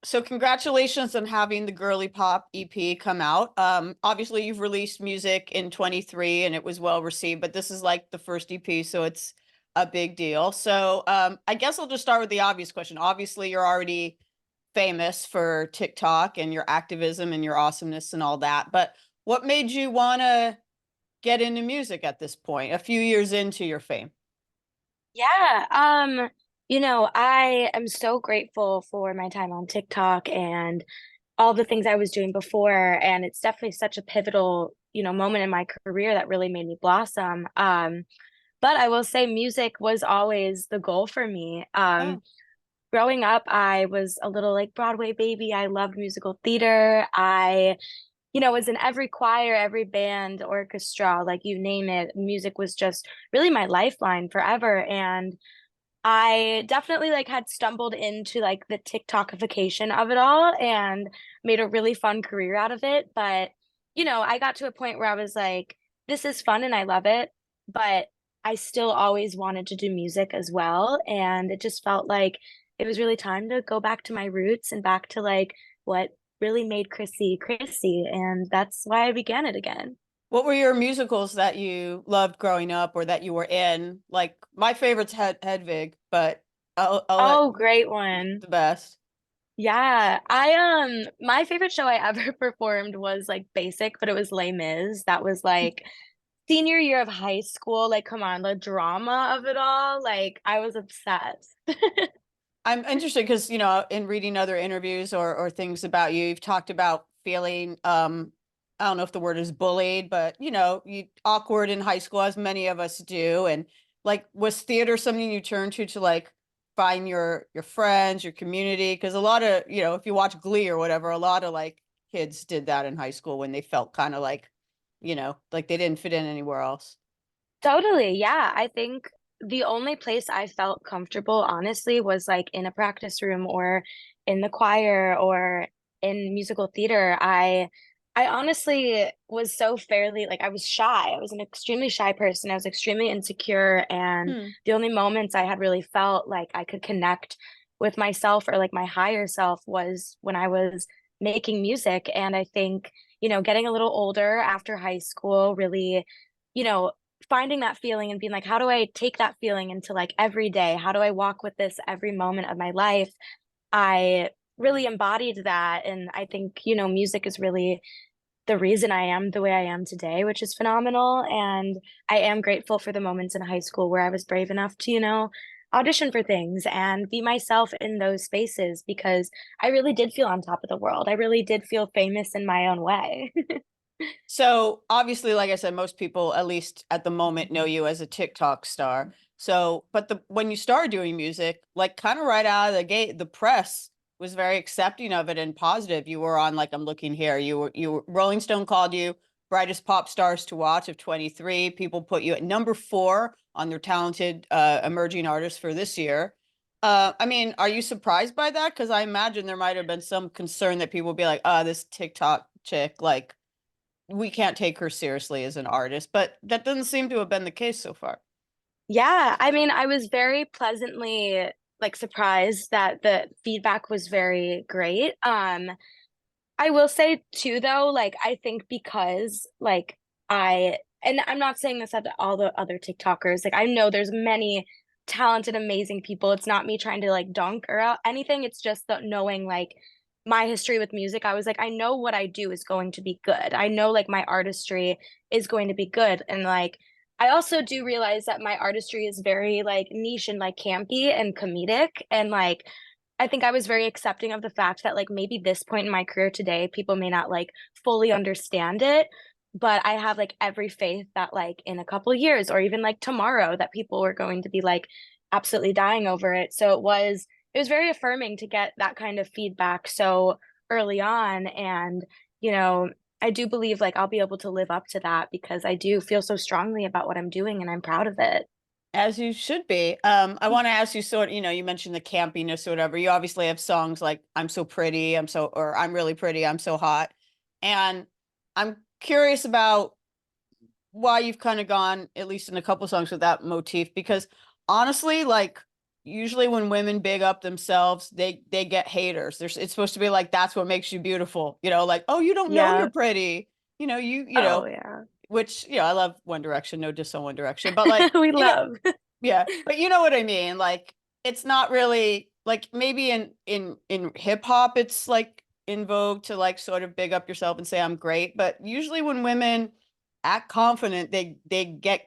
So congratulations on having the Girly Pop EP come out. Obviously you've released music in 23 and it was well received, but this is like the first EP, so it's a big deal. So I guess I'll just start with the obvious question. Obviously you're already famous for TikTok and your activism and your awesomeness and all that, but what made you want to get into music at this point, a few years into your fame? Yeah, I am so grateful for my time on TikTok and all the things I was doing before. And it's definitely such a pivotal, moment in my career that really made me blossom. But I will say music was always the goal for me. Oh, Growing up, I was a little like Broadway baby. I loved musical theater. I was in every choir, every band, orchestra, like you name it. Music was just really my lifeline forever. And I definitely like had stumbled into like the TikTokification of it all and made a really fun career out of it. But, I got to a point where I was like, this is fun and I love it, but I still always wanted to do music as well. And it just felt like it was really time to go back to my roots and back to like what really made Chrissy Chrissy. And that's why I began it again. what were your musicals that you loved growing up or that you were in? Like my favorite's Hedwig, but I'll let Oh, great one. the best. Yeah, my favorite show I ever performed was like Basic, but it was Les Mis. That was like senior year of high school. Like, come on, the drama of it all. Like, I was obsessed. I'm interested because, in reading other interviews or things about you, you've talked about feeling I don't know if the word is bullied, but you awkward in high school as many of us do. And like was theater something you turned to like find your friends, your community? Because a lot of, if you watch Glee or whatever, a lot of like kids did that in high school when they felt kind of like, like they didn't fit in anywhere else. Totally. Yeah. I think the only place I felt comfortable, honestly, was like in a practice room or in the choir or in musical theater. I honestly was so fairly like I was shy. I was an extremely shy person. I was extremely insecure. And Hmm. the only moments I had really felt like I could connect with myself or like my higher self was when I was making music. And I think, getting a little older after high school really, you know, finding that feeling and being like, how do I take that feeling into like every day? How do I walk with this every moment of my life? I really embodied that. And I think, music is really the reason I am the way I am today, which is phenomenal. And I am grateful for the moments in high school where I was brave enough to, audition for things and be myself in those spaces because I really did feel on top of the world. I really did feel famous in my own way. So obviously, like I said, most people, at least at the moment, know you as a TikTok star. So, but when you started doing music, like kind of right out of the gate, the press was very accepting of it and positive. You were on, like I'm looking here, Rolling Stone called you brightest pop stars to watch of 23. People put you at number 4 on their talented emerging artists for this year. I mean, are you surprised by that? Because I imagine there might have been some concern that people would be like, oh, this TikTok chick, like we can't take her seriously as an artist, but that doesn't seem to have been the case so far. Yeah, I mean, I was very pleasantly like surprised that the feedback was very great. I will say too though, like I think because like and I'm not saying this at all the other TikTokers, like I know there's many talented, amazing people. It's not me trying to like dunk or anything. It's just that knowing like my history with music, I was like, I know what I do is going to be good. I know like my artistry is going to be good. And like I also do realize that my artistry is very like niche and like campy and comedic. And like I think I was very accepting of the fact that like maybe this point in my career today, people may not like fully understand it, but I have like every faith that like in a couple years or even like tomorrow that people are going to be like absolutely dying over it. So it was very affirming to get that kind of feedback so early on. And, you know, I do believe like I'll be able to live up to that because I do feel so strongly about what I'm doing and I'm proud of it. As you should be. I want to ask you you mentioned the campiness or whatever. You obviously have songs like I'm so pretty, or I'm really pretty, I'm so hot. And I'm curious about why you've kind of gone, at least in a couple songs, with that motif, because honestly, like usually when women big up themselves, they get haters. It's supposed to be like, that's what makes you beautiful, like, oh, you don't know Yeah. you're pretty, you Oh know, yeah. which, I love One Direction, no diss on One Direction, but like, We love. yeah, but you know what I mean? Like, it's not really like, maybe in hip hop, it's like in vogue to like sort of big up yourself and say I'm great. But usually when women act confident, they get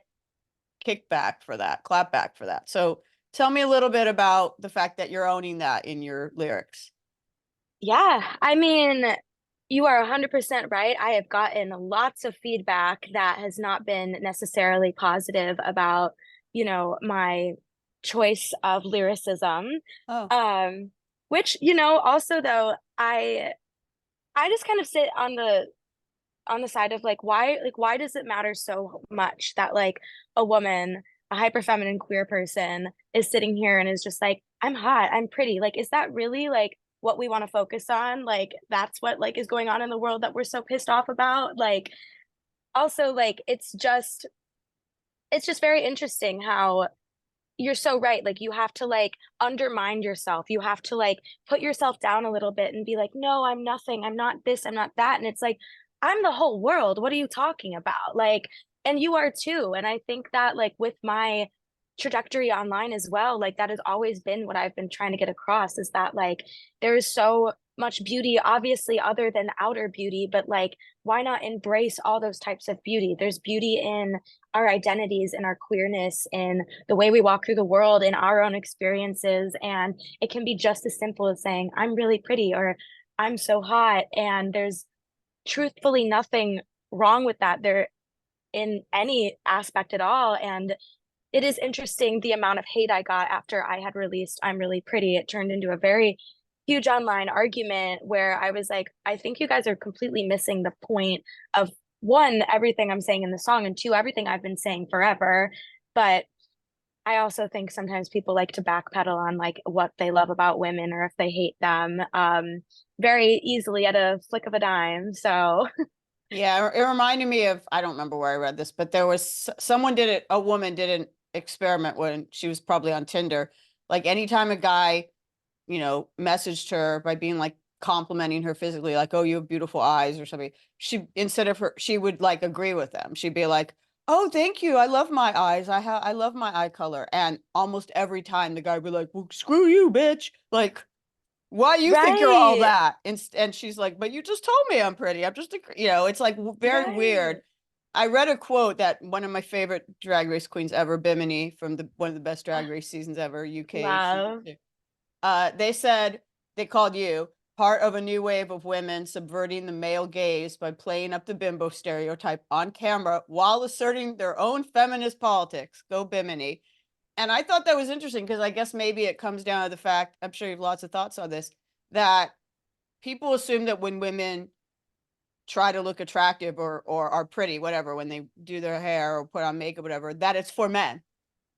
kickback for that, clapback for that. So tell me a little bit about the fact that you're owning that in your lyrics. Yeah, I mean, you are 100% right. I have gotten lots of feedback that has not been necessarily positive about, my choice of lyricism. Oh, Um, which, also though, I just kind of sit on the side of like why does it matter so much that like a woman, a hyper feminine queer person is sitting here and is just like, I'm hot, I'm pretty. Like, is that really like what we want to focus on? Like, that's what like is going on in the world that we're so pissed off about? Like, also like it's just very interesting how you're so right. Like, you have to like undermine yourself. You have to like put yourself down a little bit and be like, no, I'm nothing. I'm not this. I'm not that. And it's like, I'm the whole world. What are you talking about? Like, and you are too. And I think that like with my trajectory online as well, like that has always been what I've been trying to get across is that like there is so much beauty, obviously, other than outer beauty, but like, why not embrace all those types of beauty? There's beauty in our identities, in our queerness, in the way we walk through the world, in our own experiences. And it can be just as simple as saying, I'm really pretty or I'm so hot. And there's truthfully nothing wrong with that there in any aspect at all. And it is interesting the amount of hate I got after I had released I'm Really Pretty. It turned into a very huge online argument where I was like, I think you guys are completely missing the point of one, everything I'm saying in the song, and two, everything I've been saying forever. But I also think sometimes people like to backpedal on like what they love about women or if they hate them very easily at a flick of a dime. So yeah, it reminded me of, I don't remember where I read this, but there was someone did it, a woman did an experiment when she was probably on Tinder. Like anytime a guy, messaged her by being like complimenting her physically, like, oh, you have beautiful eyes or something, she, instead of her, she would like agree with them. She'd be like, oh, thank you. I love my eyes. I love my eye color. And almost every time the guy would be like, well, screw you, bitch. Like, why you think you're all right, that? And she's like, but you just told me I'm pretty. I'm just, it's like very weird. right. I read a quote that one of my favorite drag race queens ever, Bimini, from one of the best drag race seasons ever, UK season Love. 2. They said they called you part of a new wave of women subverting the male gaze by playing up the bimbo stereotype on camera while asserting their own feminist politics. Go Bimini. And I thought that was interesting because I guess maybe it comes down to the fact, I'm sure you have lots of thoughts on this, that people assume that when women try to look attractive or are pretty, whatever, when they do their hair or put on makeup, whatever, that it's for men,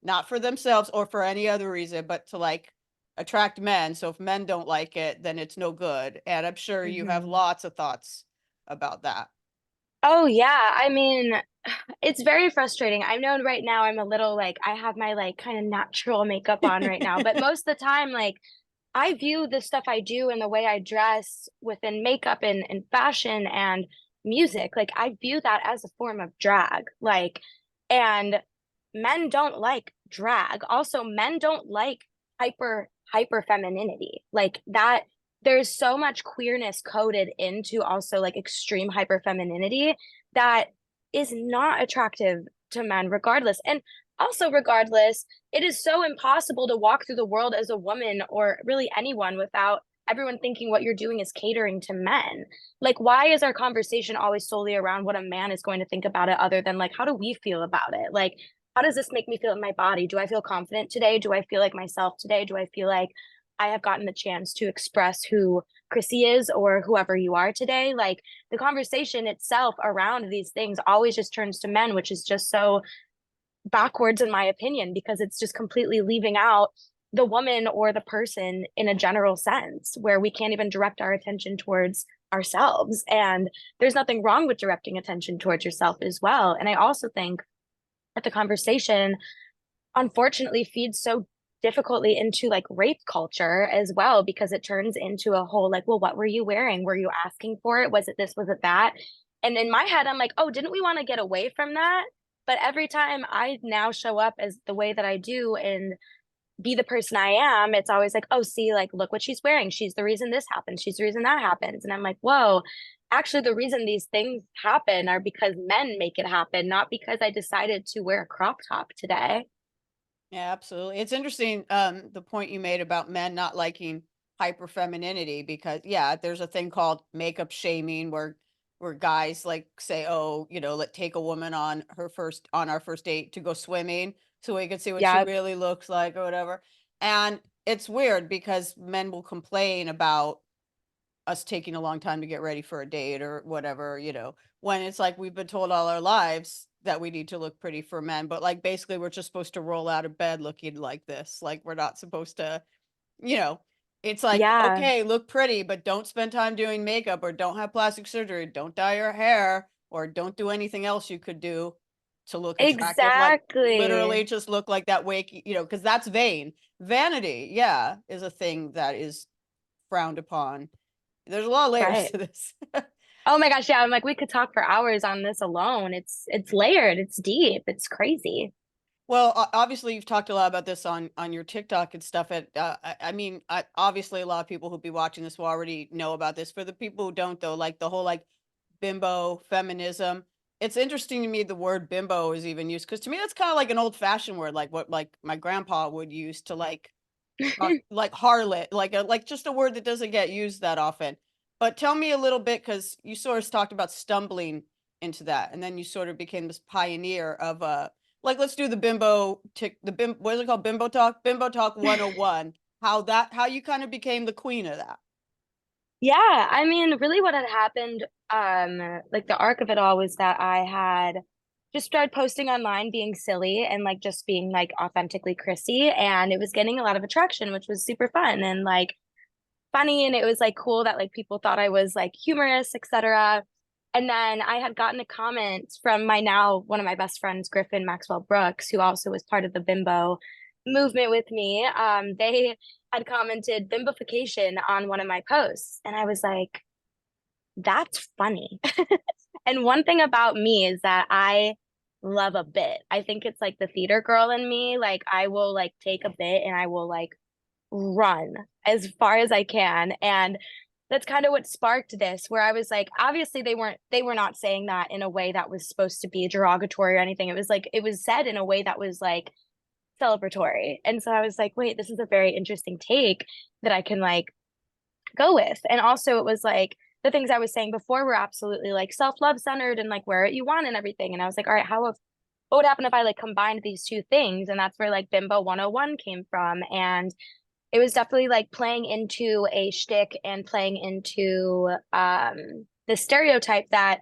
not for themselves or for any other reason, but to like attract men. So if men don't like it, then it's no good. And I'm sure you have Mhm. lots of thoughts about that. Oh yeah, I mean, it's very frustrating. I know right now I'm a little like I have my like kind of natural makeup on right now, but most of the time like I view the stuff I do and the way I dress within makeup and fashion and music, like I view that as a form of drag. Like, and men don't like drag. Also, men don't like hyper femininity. Like that, there's so much queerness coded into also like extreme hyper femininity that is not attractive to men, regardless. And also, regardless, it is so impossible to walk through the world as a woman or really anyone without everyone thinking what you're doing is catering to men. Like, why is our conversation always solely around what a man is going to think about it, other than like, how do we feel about it? Like, how does this make me feel in my body? Do I feel confident today? Do I feel like myself today? Do I feel like I have gotten the chance to express who Chrissy is or whoever you are today? Like, the conversation itself around these things always just turns to men, which is just so backwards in my opinion, because it's just completely leaving out the woman or the person in a general sense where we can't even direct our attention towards ourselves. And there's nothing wrong with directing attention towards yourself as well. And I also think that the conversation unfortunately feeds so difficultly into like rape culture as well, because it turns into a whole like, well, what were you wearing? Were you asking for it? Was it this? Was it that? And in my head, I'm like, oh, didn't we want to get away from that? But every time I now show up as the way that I do and be the person I am, it's always like, oh, see, like, look what she's wearing. She's the reason this happens. She's the reason that happens. And I'm like, whoa, actually, the reason these things happen are because men make it happen, not because I decided to wear a crop top today. Yeah, absolutely. It's interesting, the point you made about men not liking hyper femininity because yeah, there's a thing called makeup shaming where guys like say, oh, let take a woman on our first date to go swimming so we can see what she Yeah, really looks like or whatever. And it's weird because men will complain about us taking a long time to get ready for a date or whatever, when it's like we've been told all our lives that we need to look pretty for men, but like basically we're just supposed to roll out of bed looking like this. Like we're not supposed to, you know, it's like, yeah, okay, look pretty, but don't spend time doing makeup or don't have plastic surgery, don't dye your hair or don't do anything else you could do to look attractive. Like exactly. literally just look like that wake, because that's vain. Vanity, yeah, is a thing that is frowned upon. There's a lot of layers Right. to this. Oh my gosh, yeah, I'm like, we could talk for hours on this alone. It's layered, it's deep, it's crazy. Well, obviously, you've talked a lot about this on your TikTok and stuff. I mean, obviously, a lot of people who'll be watching this will already know about this. For the people who don't, though, like the whole like bimbo feminism, it's interesting to me the word bimbo is even used because to me that's kind of like an old fashioned word, like what like my grandpa would use to like harlot, like just a word that doesn't get used that often. But tell me a little bit because you sort of talked about stumbling into that, and then you sort of became this pioneer of like let's do the what is it called, bimbo talk 101. How you kind of became the queen of that. Yeah, I mean, really what had happened, like the arc of it all was that I had just started posting online being silly and like just being like authentically Chrissy, and it was getting a lot of attraction, which was super fun and like funny, and it was like cool that like people thought I was like humorous, etc. And then I had gotten a comment from my now one of my best friends, Griffin Maxwell Brooks, who also was part of the bimbo movement with me. They had commented bimbofication on one of my posts, and I was like, that's funny. And one thing about me is that I love a bit. I think it's like the theater girl in me. Like I will like take a bit and I will like run as far as I can. And that's kind of what sparked this, where I was like, obviously they were not saying that in a way that was supposed to be derogatory or anything. It was like it was said in a way that was like celebratory. And so I was like, wait, this is a very interesting take that I can like go with. And also it was like the things I was saying before were absolutely like self-love centered and like wear what you want and everything. And I was like, all right, what would happen if I like combined these two things? And that's where like Bimbo 101 came from. And it was definitely like playing into a shtick and playing into the stereotype that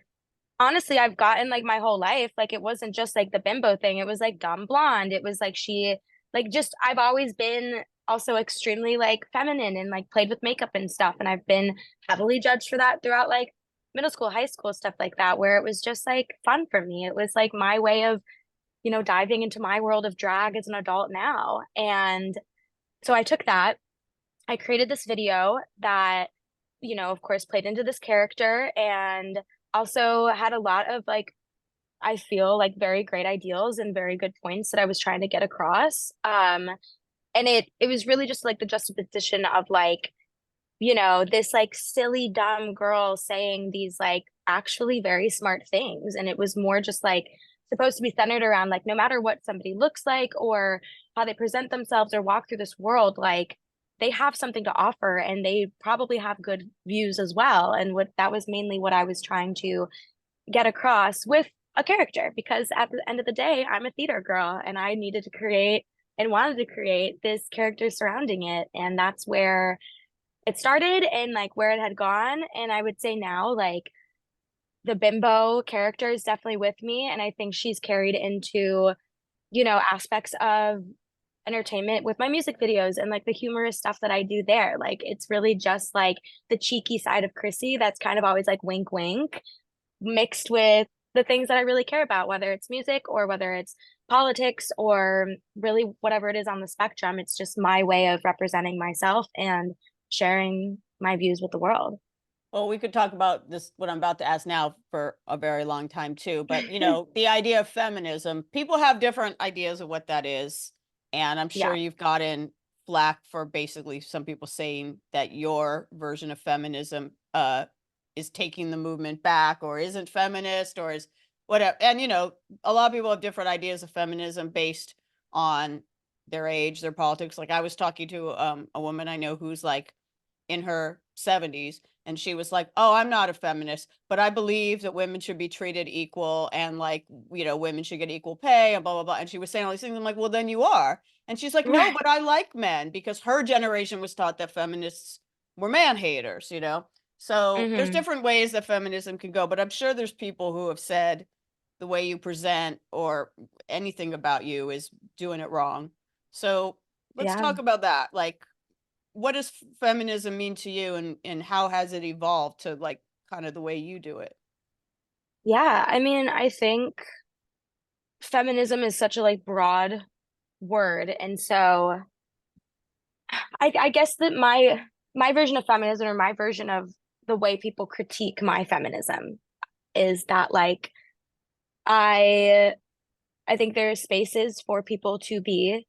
honestly I've gotten like my whole life. Like it wasn't just like the bimbo thing. It was like dumb blonde. It was like she like just I've always been also extremely like feminine and like played with makeup and stuff. And I've been heavily judged for that throughout like middle school, high school, stuff like that, where it was just like fun for me. It was like my way of, diving into my world of drag as an adult now. And so I took that. I created this video that, of course, played into this character and also had a lot of like, I feel like very great ideals and very good points that I was trying to get across. And it was really just like the juxtaposition of like, this like silly dumb girl saying these like actually very smart things. And it was more just like supposed to be centered around like no matter what somebody looks like or how they present themselves or walk through this world, like they have something to offer and they probably have good views as well. And what that was mainly what I was trying to get across with a character, because at the end of the day, I'm a theater girl and I needed to create and wanted to create this character surrounding it. And that's where it started and like where it had gone. And I would say now, like the bimbo character is definitely with me. And I think she's carried into, aspects of entertainment with my music videos and like the humorous stuff that I do there. Like it's really just like the cheeky side of Chrissy that's kind of always like wink wink mixed with the things that I really care about, whether it's music or whether it's politics or really whatever it is on the spectrum. It's just my way of representing myself and sharing my views with the world. Well, we could talk about this, what I'm about to ask now, for a very long time too. But, you know, the idea of feminism, people have different ideas of what that is. And I'm sure Yeah. you've gotten flack for basically some people saying that your version of feminism is taking the movement back, or isn't feminist, or is whatever. And, you know, a lot of people have different ideas of feminism based on their age, their politics. Like I was talking to a woman I know who's like in her 70s, and she was like, "Oh, I'm not a feminist, but I believe that women should be treated equal, and like, you know, women should get equal pay and blah blah blah." And she was saying all these things. I'm like, "Well, then you are." And she's like, "No, Right. but I like men," because her generation was taught that feminists were man haters, you know. So there's Hmm. different ways that feminism can go, but I'm sure there's people who have said the way you present or anything about you is doing it wrong. So let's Yeah. talk about that. Like, what does feminism mean to you, and how has it evolved to like kind of the way you do it? Yeah. I mean, I think feminism is such a like broad word. And so I guess that my version of feminism, or my version of the way people critique my feminism, is that like I I think there are spaces for people to be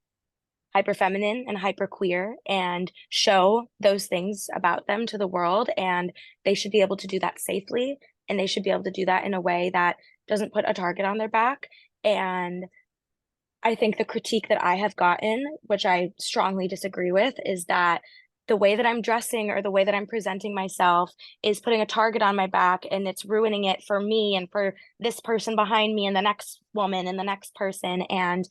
hyper feminine and hyper queer and show those things about them to the world, and they should be able to do that safely, and they should be able to do that in a way that doesn't put a target on their back. And I think the critique that I have gotten, which I strongly disagree with, is that the way that I'm dressing or the way that I'm presenting myself is putting a target on my back, and it's ruining it for me and for this person behind me and the next woman and the next person. And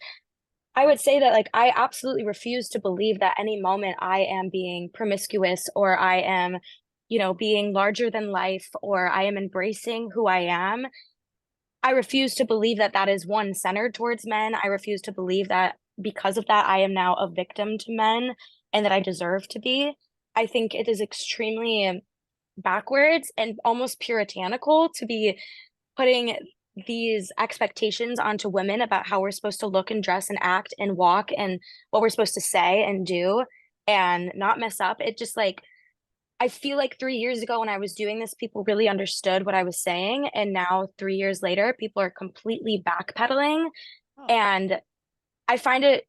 I would say that like I absolutely refuse to believe that any moment I am being promiscuous, or I am, being larger than life, or I am embracing who I am. I refuse to believe that that is one centered towards men. I refuse to believe that because of that I am now a victim to men and that I deserve to be. I think it is extremely backwards and almost puritanical to be putting these expectations onto women about how we're supposed to look and dress and act and walk and what we're supposed to say and do and not mess up. It just like I feel like 3 years ago when I was doing this, people really understood what I was saying. And now 3 years later, people are completely backpedaling. Oh, And I find it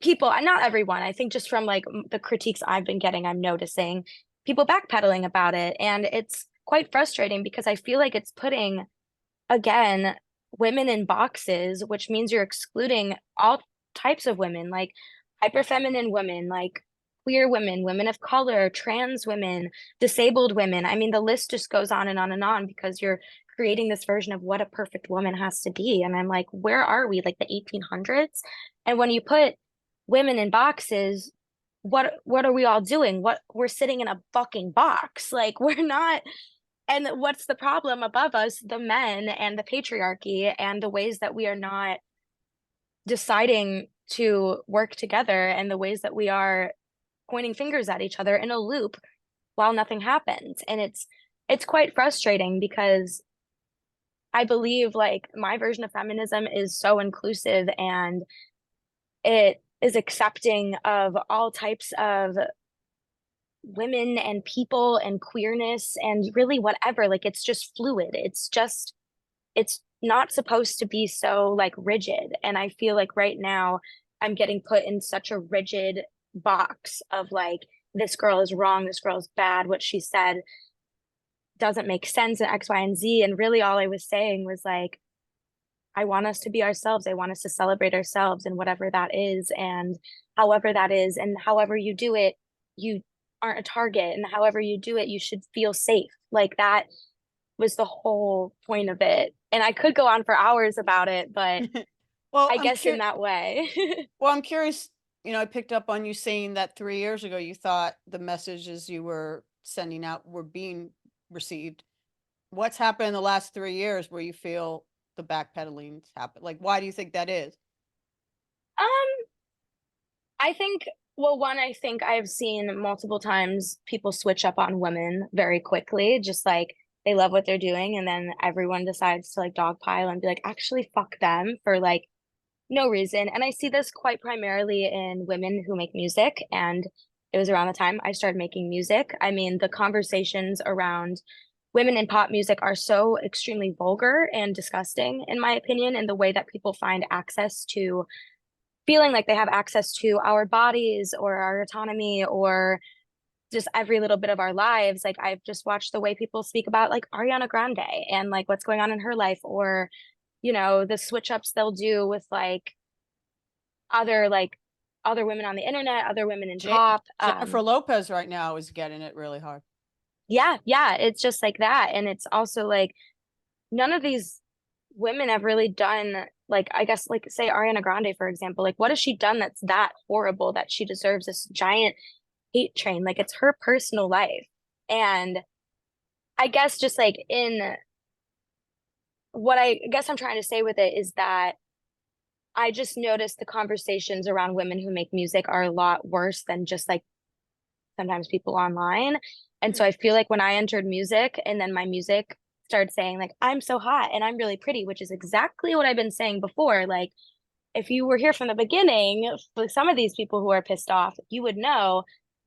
people, not everyone, I think just from like the critiques I've been getting, I'm noticing people backpedaling about it. And it's quite frustrating because I feel like it's putting, again, women in boxes, which means you're excluding all types of women, like hyper feminine women, like queer women, women of color, trans women, disabled women. I mean, the list just goes on and on and on because you're creating this version of what a perfect woman has to be. And I'm like, where are we? Like the 1800s? And when you put women in boxes, what are we all doing? What we're sitting in a fucking box. Like we're not, and what's the problem above us? The men and the patriarchy and the ways that we are not deciding to work together, and the ways that we are pointing fingers at each other in a loop while nothing happens. And it's quite frustrating because I believe like my version of feminism is so inclusive, and it is accepting of all types of women and people and queerness and really whatever. Like it's just fluid. It's not supposed to be so like rigid. And I feel like right now I'm getting put in such a rigid box of like, this girl is wrong, this girl is bad, what she said doesn't make sense in X, Y, and Z. And really all I was saying was like, I want us to be ourselves. I want us to celebrate ourselves and whatever that is, and however that is, and however you do it, you aren't a target. And however you do it, you should feel safe. Like that was the whole point of it. And I could go on for hours about it, but well, I guess in that way. I'm curious. You know, I picked up on you saying that 3 years ago you thought the messages you were sending out were being received. What's happened in the last 3 years where you feel the backpedaling's happened? Like, why do you think that is? um, I think, well, one, I think I've seen multiple times people switch up on women very quickly, just like they love what they're doing, and then everyone decides to like dogpile and be like, actually, fuck them for like no reason. And I see this quite primarily in women who make music. And it was around the time I started making music. I mean, the conversations around women in pop music are so extremely vulgar and disgusting, in my opinion, and the way that people find access to feeling like they have access to our bodies or our autonomy or just every little bit of our lives. Like I've just watched the way people speak about like Ariana Grande and like what's going on in her life, or the switch ups they'll do with other like other women on the internet, other women in Je- pop. Jennifer Lopez right now is getting it really hard. Yeah, yeah, it's just like that. And it's also like none of these women have really done, like, I guess, like say Ariana Grande, for example, like what has she done that's that horrible that she deserves this giant hate train? Like it's her personal life. And I guess just like in what I guess I'm trying to say with it is that I just noticed the conversations around women who make music are a lot worse than just like sometimes people online. And so I feel like when I entered music and then my music started saying like I'm so hot and I'm really pretty, which is exactly what I've been saying before. Like if you were here from the beginning, for some of these people who are pissed off, you would know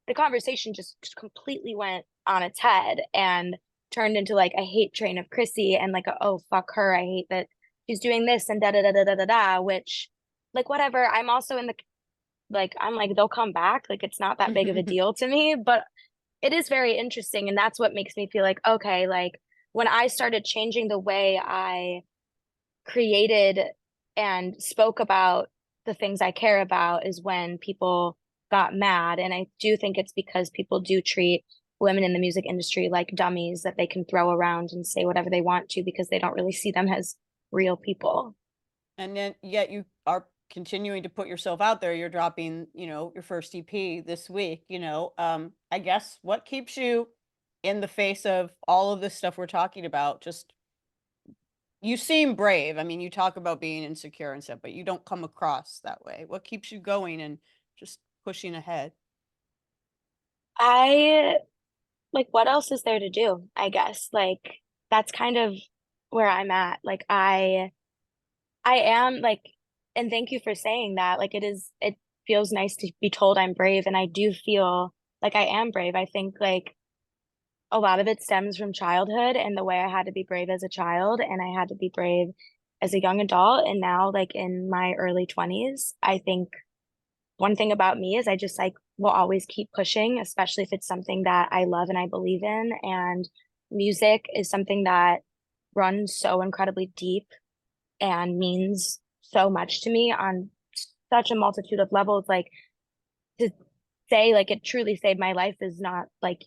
the conversation just completely went on its head and turned into like a hate train of Chrissy and like a, oh fuck her, I hate that she's doing this and da da da da da da da, which like whatever. I'm also in the like I'm like they'll come back. Like it's not that big of a deal to me, but it is very interesting. And that's what makes me feel like, okay, like when I started changing the way I created and spoke about the things I care about is when people got mad. And I do think it's because people do treat women in the music industry like dummies that they can throw around and say whatever they want to because they don't really see them as real people. And then yet you are continuing to put yourself out there. You're dropping, your first EP this week, I guess what keeps you in the face of all of this stuff we're talking about? Just you seem brave. I mean, you talk about being insecure and stuff, but you don't come across that way. What keeps you going and just pushing ahead? I like what else is there to do? I guess like that's kind of where I'm at. Like I am like, and thank you for saying that. Like it feels nice to be told I'm brave, and I do feel like I am brave. I think like a lot of it stems from childhood and the way I had to be brave as a child, and I had to be brave as a young adult, and now like in my early 20s. I think one thing about me is I just like will always keep pushing, especially if it's something that I love and I believe in. And music is something that runs so incredibly deep and means so much to me on such a multitude of levels. Like to say like it truly saved my life is not like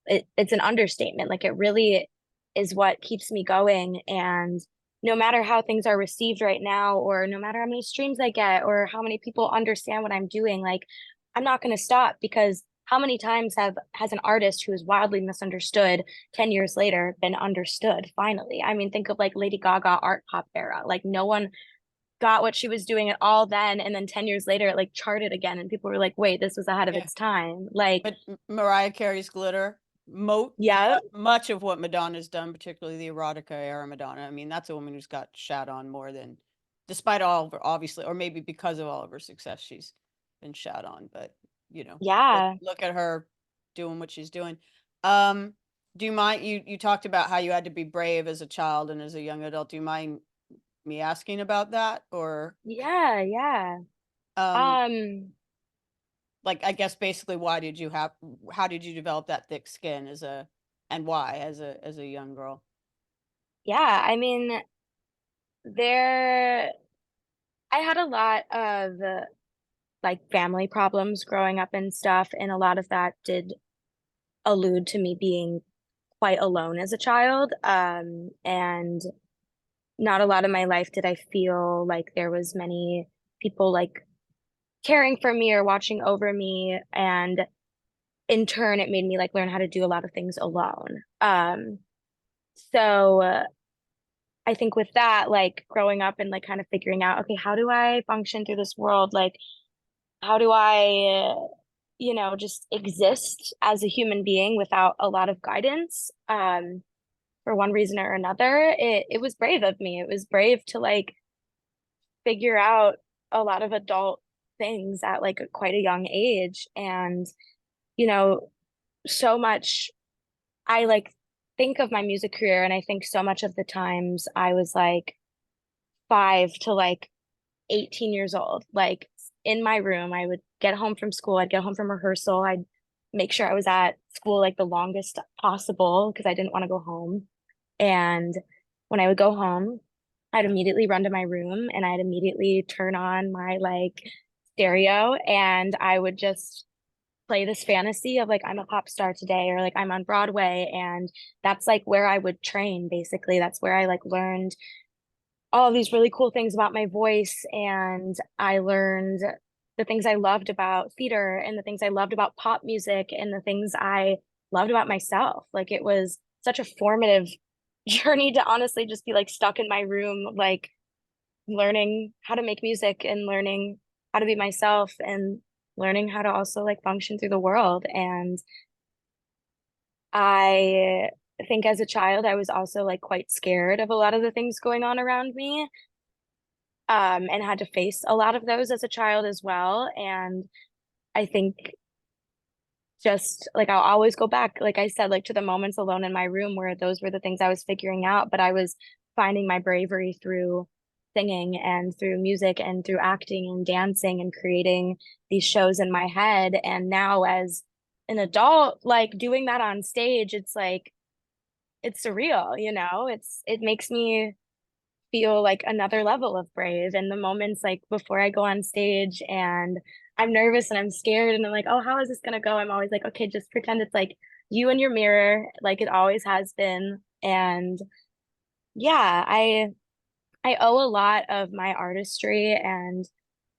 it's an understatement. Like it really is what keeps me going. And no matter how things are received right now, or no matter how many streams I get, or how many people understand what I'm doing, like I'm not going to stop, because how many times has an artist who is wildly misunderstood 10 years later been understood finally? I mean, think of like Lady Gaga art pop era. Like no one got what she was doing at all then, and then 10 years later it like charted again and people were like, wait, this was ahead of Yeah. its time. Like But Mariah Carey's Glitter, yeah, much of what Madonna's done, particularly the erotica era Madonna. I mean, that's a woman who's got shat on more than, despite all of her, obviously, or maybe because of all of her success, she's been shat on. But look yeah, look at her doing what she's doing. Um, do you mind you talked about how you had to be brave as a child and as a young adult? Do you mind me asking about that, or yeah, yeah. um, um like I guess basically how did you develop that thick skin and why as a young girl? yeah, I mean, there I had a lot of like family problems growing up and stuff, and a lot of that did allude to me being quite alone as a child. And not a lot of my life did I feel like there was many people like caring for me or watching over me. And in turn, it made me like learn how to do a lot of things alone. So I think with that, like growing up and like kind of figuring out, okay, how do I function through this world? Like, how do I, just exist as a human being without a lot of guidance? for one reason or another, it was brave of me. It was brave to like figure out a lot of adult things at like quite a young age. And, you know, so much I like think of my music career, and I think so much of the times I was like 5 to like 18 years old, like in my room. I would get home from school, I'd get home from rehearsal, I'd make sure I was at school like the longest possible because I didn't want to go home. And when I would go home, I'd immediately run to my room and I'd immediately turn on my like stereo, and I would just play this fantasy of like I'm a pop star today, or like I'm on Broadway. And that's like where I would train basically. That's where I like learned all of these really cool things about my voice, and I learned the things I loved about theater and the things I loved about pop music and the things I loved about myself. Like it was such a formative journey to honestly just be like stuck in my room, like learning how to make music and learning how to be myself and learning how to also like function through the world. And I think as a child, I was also like quite scared of a lot of the things going on around me, and had to face a lot of those as a child as well. And I think just like I'll always go back, like I said, like to the moments alone in my room where those were the things I was figuring out, but I was finding my bravery through singing and through music and through acting and dancing and creating these shows in my head. And now as an adult, like doing that on stage, it's like it's surreal, you know? It makes me feel like another level of brave. And the moments like before I go on stage and I'm nervous and I'm scared and I'm like, oh, how is this gonna go? I'm always like, okay, just pretend it's like you and your mirror, like it always has been. And yeah, I owe a lot of my artistry and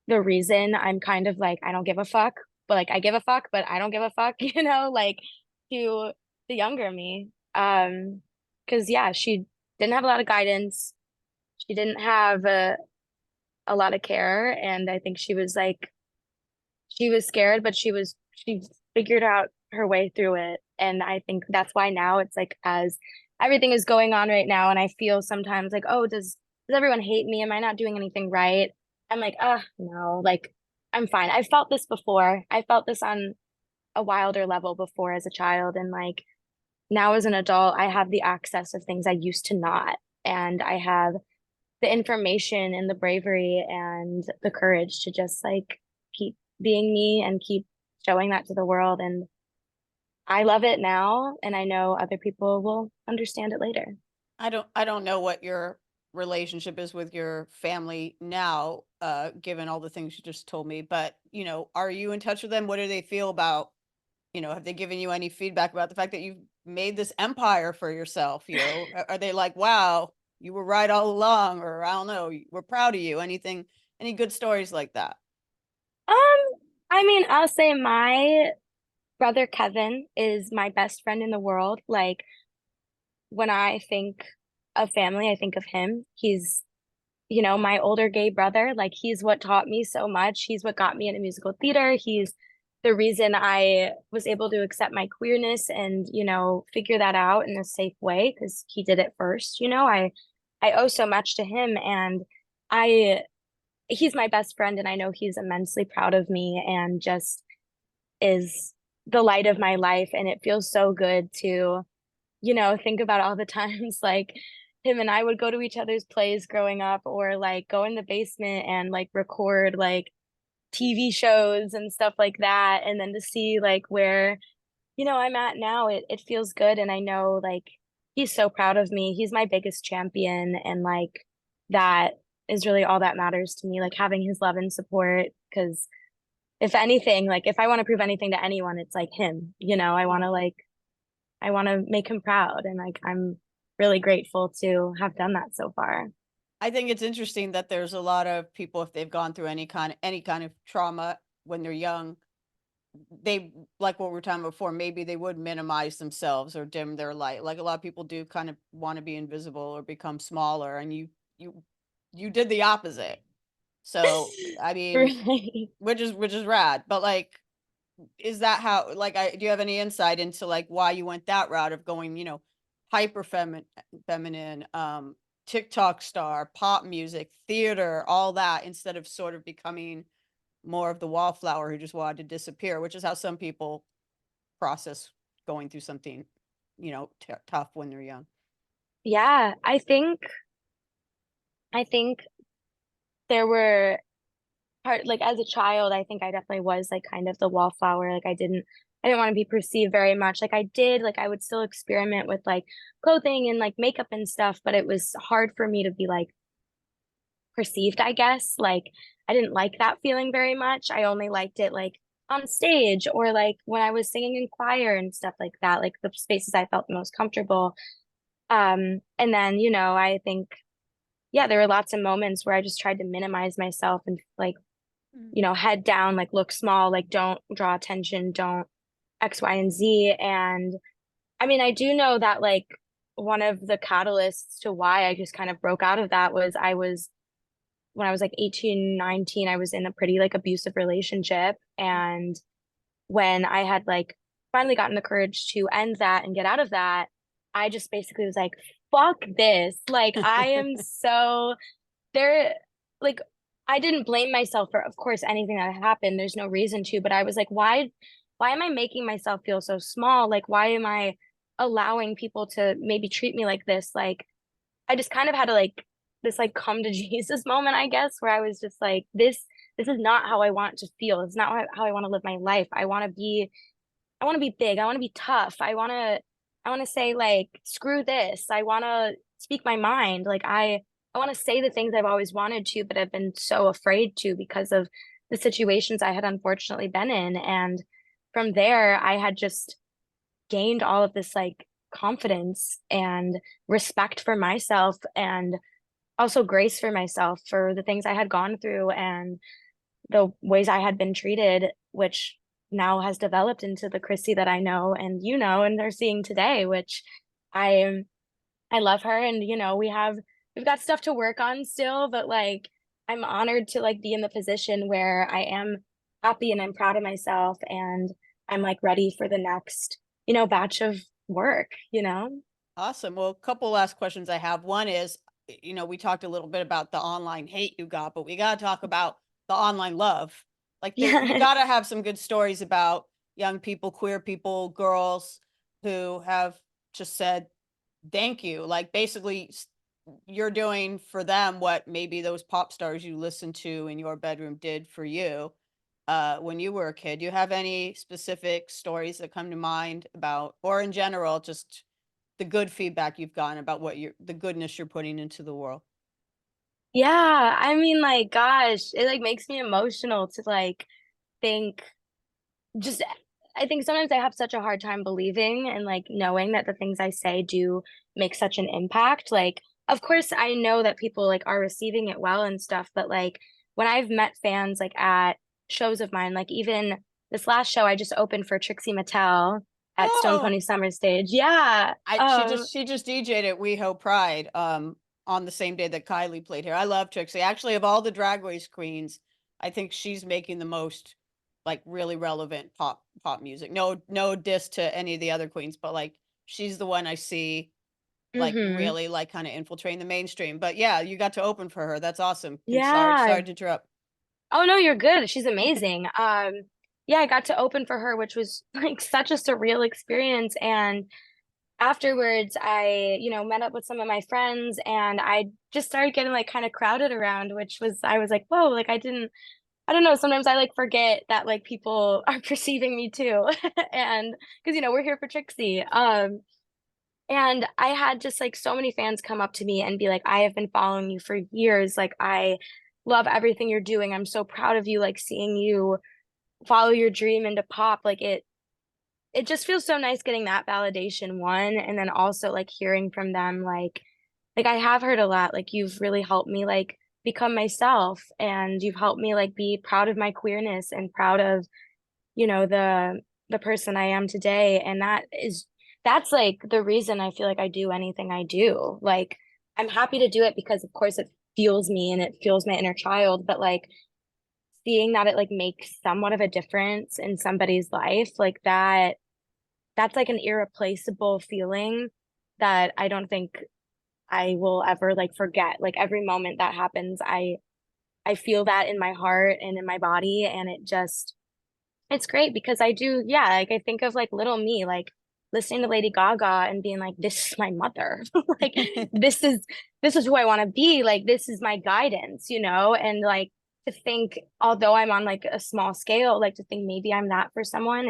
the reason I'm kind of like I don't give a fuck, but like I give a fuck, but I don't give a fuck, you know, like to the younger me. Because yeah, she didn't have a lot of guidance. She didn't have a lot of care, and I think she was like she was scared, but she figured out her way through it. And I think that's why now it's like as everything is going on right now, and I feel sometimes like, oh, does everyone hate me? Am I not doing anything right? I'm like, no, like I'm fine. I felt this before. I felt this on a wilder level before as a child, and like now as an adult, I have the access of things I used to not. And I have the information and the bravery and the courage to just like keep being me and keep showing that to the world. And I love it now, and I know other people will understand it later. I don't know what your relationship is with your family now, given all the things you just told me, but, are you in touch with them? What do they feel about, have they given you any feedback about the fact that you've made this empire for yourself? Are they like, wow, you were right all along, or I don't know, we're proud of you. Any good stories like that? Um, I mean, I'll say my brother Kevin is my best friend in the world. Like when I think of family, I think of him. He's, my older gay brother. Like he's what taught me so much. He's what got me into musical theater. He's the reason I was able to accept my queerness and, figure that out in a safe way because he did it first. I owe so much to him, and I he's my best friend, and I know he's immensely proud of me and just is the light of my life. And it feels so good to, think about all the times like him and I would go to each other's plays growing up, or like go in the basement and like record like TV shows and stuff like that. And then to see like where, I'm at now, it feels good. And I know like he's so proud of me. He's my biggest champion. And like that is really all that matters to me, like having his love and support. Because if anything, like if I want to prove anything to anyone, it's like him, I want to make him proud. And like I'm really grateful to have done that so far. I think it's interesting that there's a lot of people, if they've gone through any kind of trauma when they're young, they, like what we were talking about before, maybe they would minimize themselves or dim their light. Like a lot of people do kind of want to be invisible or become smaller, and you you did the opposite. So, I mean, Right. which is rad. But like, is that how, like, do you have any insight into like why you went that route of going, hyper feminine, TikTok star, pop music, theater, all that, instead of sort of becoming more of the wallflower who just wanted to disappear, which is how some people process going through something, tough when they're young. Yeah, I think there were part like as a child, I think I definitely was like kind of the wallflower. Like I didn't want to be perceived very much. Like I did, like I would still experiment with like clothing and like makeup and stuff, but it was hard for me to be like perceived, I guess. Like I didn't like that feeling very much. I only liked it like on stage or like when I was singing in choir and stuff like that, like the spaces I felt the most comfortable. And then, I think yeah, there were lots of moments where I just tried to minimize myself and like, Mm. head down, like look small, like don't draw attention, don't X, Y, and Z. And I mean, I do know that like one of the catalysts to why I just kind of broke out of that was when I was like 18, 19, I was in a pretty like abusive relationship. And when I had like finally gotten the courage to end that and get out of that, I just basically was like, fuck this. Like, I am so there, like, I didn't blame myself for, of course, anything that happened. There's no reason to, but I was like, why am I making myself feel so small? Like, why am I allowing people to maybe treat me like this? Like, I just kind of had to like this like come to Jesus moment, I guess, where I was just like, this is not how I want to feel. It's not how I want to live my life. I want to be big. I want to be tough. I want to say like, screw this. I want to speak my mind. Like I want to say the things I've always wanted to, but I've been so afraid to because of the situations I had unfortunately been in. And from there, I had just gained all of this like confidence and respect for myself and also grace for myself for the things I had gone through and the ways I had been treated, which now has developed into the Chrissy that I know and and are seeing today, which I I love her and we've got stuff to work on still, but like I'm honored to like be in the position where I am happy and I'm proud of myself and I'm like ready for the next, batch of work. Awesome. Well, a couple last questions I have. One is, we talked a little bit about the online hate you got, but we got to talk about the online love. Like you Yeah. got to have some good stories about young people, queer people, girls who have just said thank you. Like basically you're doing for them what maybe those pop stars you listened to in your bedroom did for you when you were a kid. Do you have any specific stories that come to mind about, or in general, just the good feedback you've gotten about the goodness you're putting into the world? Yeah, I mean like gosh, it like makes me emotional to like think just I think sometimes I have such a hard time believing and like knowing that the things I say do make such an impact. Like, of course, I know that people like are receiving it well and stuff, but like when I've met fans like at shows of mine, like even this last show I just opened for Trixie Mattel at Stone Oh, Pony Summer Stage. Yeah. I she just DJ'd at WeHo Pride on the same day that Kylie played here. I love Trixie. Actually, of all the drag race queens, I think she's making the most like really relevant pop music. No diss to any of the other queens, but like she's the one I see like hmm really like kind of infiltrating the mainstream. But yeah, you got to open for her. That's awesome. Yeah. Sorry to interrupt. Oh no, you're good. She's amazing. Yeah, I got to open for her, which was like such a surreal experience. And afterwards, I met up with some of my friends and I just started getting like kind of crowded around, I was like, whoa, like I don't know, sometimes I like forget that like people are perceiving me too. And because we're here for Trixie. And I had just like so many fans come up to me and be like, I have been following you for years. Like I love everything you're doing. I'm so proud of you, like seeing you follow your dream into pop. Like it just feels so nice getting that validation one and then also like hearing from them like I have heard a lot like you've really helped me like become myself and you've helped me like be proud of my queerness and proud of the person I am today and that's like the reason I feel like I do anything I do like I'm happy to do it because of course it fuels me and it fuels my inner child but like seeing that it like makes somewhat of a difference in somebody's life like that's like an irreplaceable feeling that I don't think I will ever like forget. Like every moment that happens, I feel that in my heart and in my body, and it's great because I do, yeah, like I think of like little me, like listening to Lady Gaga and being like, this is my mother. Like this is who I want to be. Like this is my guidance, you know? And like to think, although I'm on like a small scale, like to think maybe I'm that for someone,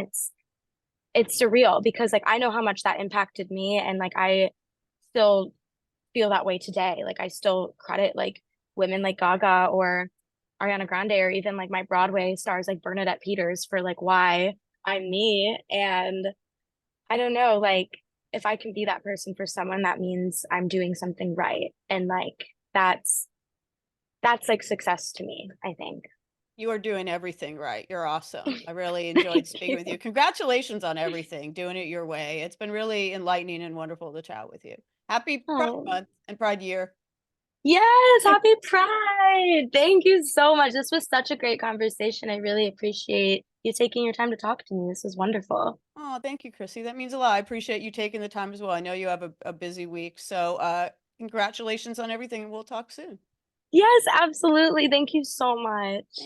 it's surreal because like I know how much that impacted me, and like I still feel that way today. Like I still credit like women like Gaga or Ariana Grande or even like my Broadway stars like Bernadette Peters for like why I'm me. And I don't know, like if I can be that person for someone, that means I'm doing something right. And like that's like success to me, I think. You are doing everything right. You're awesome. I really enjoyed Thank speaking you. with you. Congratulations on everything, doing it your way. It's been really enlightening and wonderful to chat with you. Happy Pride Oh, Month and Pride Year. yes, happy Pride. Thank you so much. This was such a great conversation. I really appreciate you taking your time to talk to me. This was wonderful. Oh, thank you, Chrissy. That means a lot. I appreciate you taking the time as well. I know you have a busy week. So congratulations on everything, and we'll talk soon. Yes, absolutely. Thank you so much.